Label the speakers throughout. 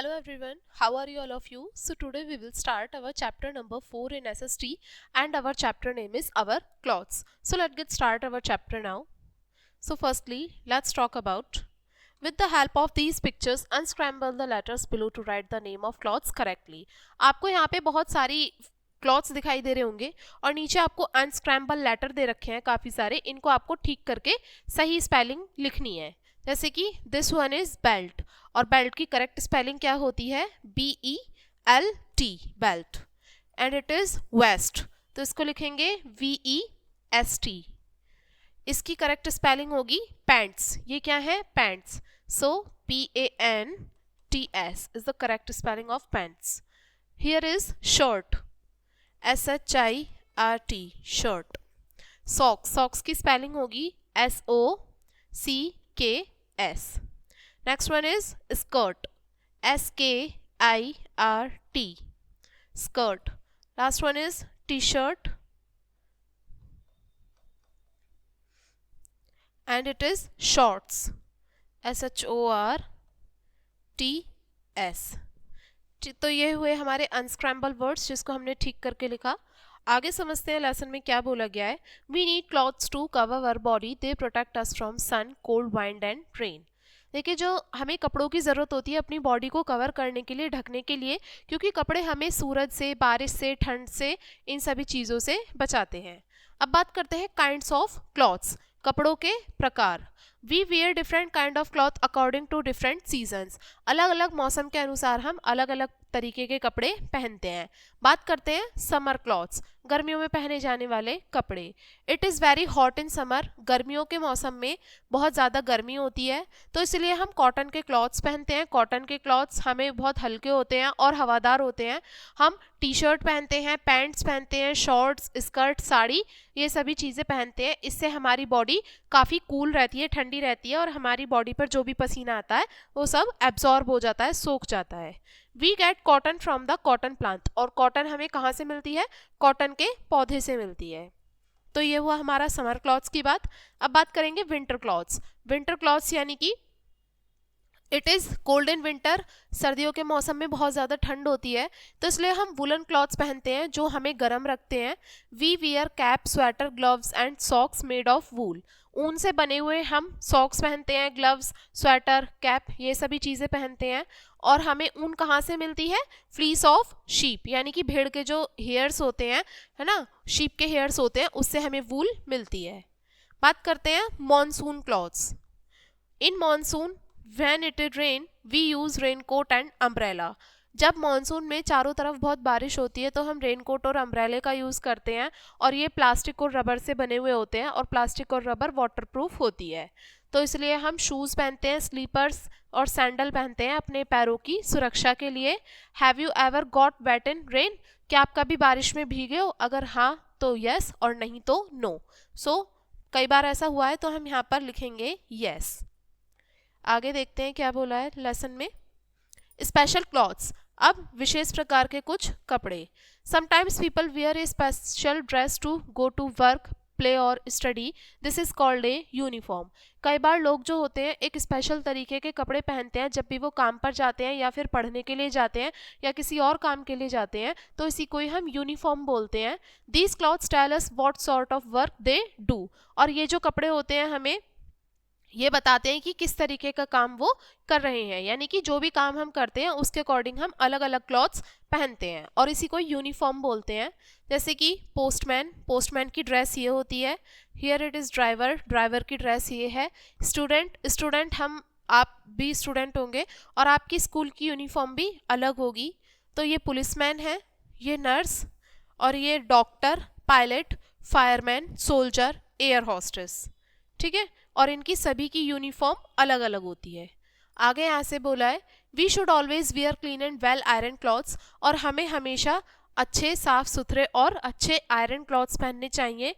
Speaker 1: Hello everyone, how are you all of you? So today we will start our chapter number 4 in SST and our chapter name is our clothes. So let's get start our chapter now. So firstly, let's talk about with the help of these pictures unscramble the letters below to write the name of clothes correctly. आपको यहाँ पे बहुत सारी clothes दिखाई दे रहे होंगे और नीचे आपको अनस्क्रैम्बल लेटर दे रखे हैं काफ़ी सारे, इनको आपको ठीक करके सही स्पेलिंग लिखनी है। जैसे कि दिस वन इज बेल्ट और बेल्ट की करेक्ट स्पेलिंग क्या होती है? BELT belt. And it is waste, तो इसको लिखेंगे VEST। इसकी करेक्ट स्पेलिंग होगी पैंट्स, ये क्या है? Pants. So PANTS is the correct spelling of pants. Here is shirt, SHIRT shirt. Socks, socks की स्पेलिंग होगी SOCKS। Next one is skirt, SKIRT skirt. Last one is T shirt and it is shorts, SHORTS। तो ये हुए हमारे unscramble words जिसको हमने ठीक करके लिखा। आगे समझते हैं लेसन में क्या बोला गया है। We need clothes to cover our body, they protect us from sun, cold, wind and rain. देखिए, जो हमें कपड़ों की ज़रूरत होती है अपनी बॉडी को कवर करने के लिए, ढकने के लिए, क्योंकि कपड़े हमें सूरज से, बारिश से, ठंड से, इन सभी चीज़ों से बचाते हैं। अब बात करते हैं काइंड्स ऑफ क्लॉथ्स, कपड़ों के प्रकार। We wear different kind of cloth according to different seasons. अलग अलग मौसम के अनुसार हम अलग अलग तरीके के कपड़े पहनते हैं। बात करते हैं समर क्लॉथ्स, गर्मियों में पहने जाने वाले कपड़े। It is very hot in summer, गर्मियों के मौसम में बहुत ज़्यादा गर्मी होती है, तो इसलिए हम कॉटन के क्लॉथ्स पहनते हैं। कॉटन के क्लॉथ्स हमें बहुत हल्के होते हैं और हवादार होते हैं। हम टी शर्ट पहनते हैं, पैंट्स पहनते हैं, शॉर्ट्स, स्कर्ट, साड़ी, ये सभी चीज़ें पहनते हैं। इससे हमारी बॉडी काफ़ी कूल रहती है, ठंडी रहती है और हमारी बॉडी पर जो भी पसीना आता है वो सब एब्जॉर्ब हो जाता है, सोख जाता है। We get cotton from the cotton plant, और कॉटन हमें कहाँ से मिलती है? कॉटन के पौधे से मिलती है। तो ये हुआ हमारा समर क्लॉथ्स की बात। अब बात करेंगे विंटर क्लॉथ्स। विंटर क्लॉथ्स यानी कि it is cold in winter, सर्दियों के मौसम में बहुत ज़्यादा ठंड होती है, तो इसलिए हम वुलन क्लॉथ्स पहनते हैं जो हमें गर्म रखते हैं। We wear cap, sweater, gloves and socks made of wool. ऊन से बने हुए हम सॉक्स पहनते हैं, ग्लव्स, स्वेटर, कैप, ये सभी चीज़ें पहनते हैं। और हमें ऊन कहाँ से मिलती है? फ्लीस ऑफ शीप, यानी कि भेड़ के जो हेयर्स होते हैं, है ना, शीप के हेयर्स होते हैं, उससे हमें वूल मिलती है। बात करते हैं monsoon clothes. In monsoon when it is rain we use raincoat and umbrella. जब मॉनसून में चारों तरफ बहुत बारिश होती है तो हम रेनकोट और अम्ब्रेले का यूज़ करते हैं, और ये प्लास्टिक और रबर से बने हुए होते हैं, और प्लास्टिक और रबर वाटरप्रूफ होती है, तो इसलिए हम शूज़ पहनते हैं, स्लीपर्स और सैंडल पहनते हैं अपने पैरों की सुरक्षा के लिए। Have you ever got wet in rain? क्या आप कभी बारिश में भीगे हो? अगर हाँ तो यस, और नहीं तो नो। सो कई बार ऐसा हुआ है तो हम यहाँ पर लिखेंगे यस। आगे देखते हैं क्या बोला है लेसन में। स्पेशल क्लॉथ्स, अब विशेष प्रकार के कुछ कपड़े। Sometimes people wear a special dress to go to work, play और study, this is called a uniform. कई बार लोग जो होते हैं एक स्पेशल तरीके के कपड़े पहनते हैं जब भी वो काम पर जाते हैं या फिर पढ़ने के लिए जाते हैं या किसी और काम के लिए जाते हैं, तो इसी को ही हम यूनिफॉर्म बोलते हैं। These clothes tell us what sort of work they do, और ये जो कपड़े होते हैं हमें ये बताते हैं कि किस तरीके का काम वो कर रहे हैं, यानी कि जो भी काम हम करते हैं उसके अकॉर्डिंग हम अलग अलग क्लॉथ्स पहनते हैं, और इसी को यूनिफॉर्म बोलते हैं। जैसे कि पोस्टमैन, पोस्टमैन की ड्रेस ये होती है। Here it is driver, driver की ड्रेस ये है। स्टूडेंट, स्टूडेंट हम, आप भी स्टूडेंट होंगे और आपकी स्कूल की यूनिफॉर्म भी अलग होगी, तो ये पुलिसमैन है, ये नर्स, और ये doctor, pilot, fireman, soldier, air hostess, ठीक है, और इनकी सभी की यूनिफॉर्म अलग अलग होती है। आगे यहाँ से बोला है we should always wear clean and well iron clothes, और हमें हमेशा अच्छे, साफ सुथरे और अच्छे आयरन क्लॉथ्स पहनने चाहिए।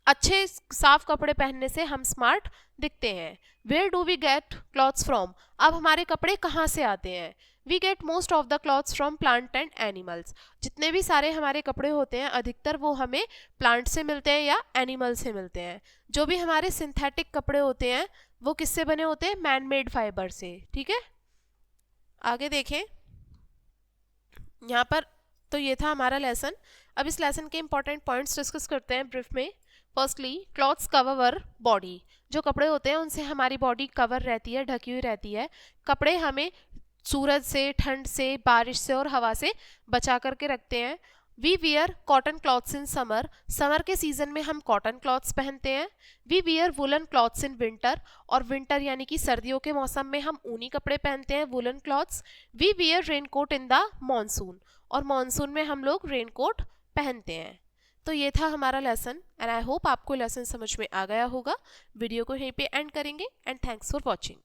Speaker 1: अच्छे साफ कपड़े पहनने से हम स्मार्ट दिखते हैं। Where do we get clothes from? अब हमारे कपड़े कहाँ से आते हैं? We get most of the clothes from plant and animals. जितने भी सारे हमारे कपड़े होते हैं अधिकतर वो हमें प्लांट से मिलते हैं या एनिमल से मिलते हैं। जो भी हमारे सिंथेटिक कपड़े होते हैं वो किससे बने होते हैं? मैन मेड फाइबर से, ठीक है। आगे देखें, यहाँ पर तो ये था हमारा लेसन। अब इस लेसन के इंपॉर्टेंट पॉइंट्स डिस्कस करते हैं ब्रीफ में। Firstly, clothes cover our body. जो कपड़े होते हैं उनसे हमारी बॉडी कवर रहती है, ढकी हुई रहती है। कपड़े हमें सूरज से, ठंड से, बारिश से और हवा से बचा करके रखते हैं। We wear cotton clothes in summer. Summer के सीजन में हम कॉटन क्लॉथ्स पहनते हैं। We wear woollen clothes in winter. और विंटर यानी कि सर्दियों के मौसम में हम ऊनी कपड़े पहनते हैं, woollen clothes. We wear raincoat in the monsoon. और मॉनसून में हम लोग रेनकोट पहनते हैं। तो ये था हमारा लेसन एंड आई होप आपको लेसन समझ में आ गया होगा। वीडियो को यहीं पे एंड करेंगे एंड थैंक्स फॉर वॉचिंग।